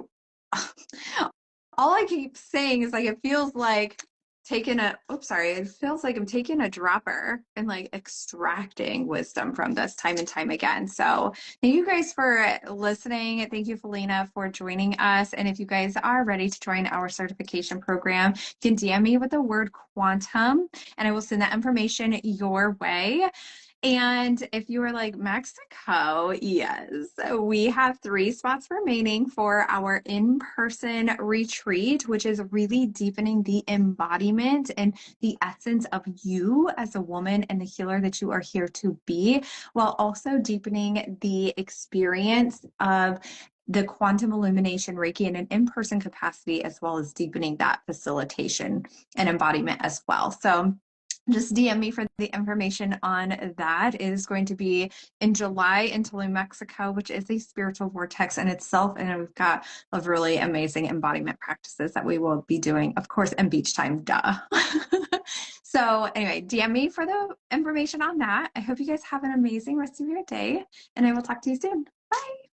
all I keep saying is, like, it feels like taking a, oops, sorry, it feels like I'm taking a dropper and like extracting wisdom from this time and time again. So thank you guys for listening. Thank you, Felina, for joining us. And if you guys are ready to join our certification program, you can DM me with the word quantum, and I will send that information your way. And if you are like Mexico, yes, we have 3 spots remaining for our in-person retreat, which is really deepening the embodiment and the essence of you as a woman and the healer that you are here to be, while also deepening the experience of the quantum illumination Reiki in an in-person capacity, as well as deepening that facilitation and embodiment as well. So just DM me for the information on that. It is going to be in July in Tulum, Mexico, which is a spiritual vortex in itself. And we've got a really amazing embodiment practices that we will be doing, of course, and beach time, duh. So anyway, DM me for the information on that. I hope you guys have an amazing rest of your day, and I will talk to you soon. Bye.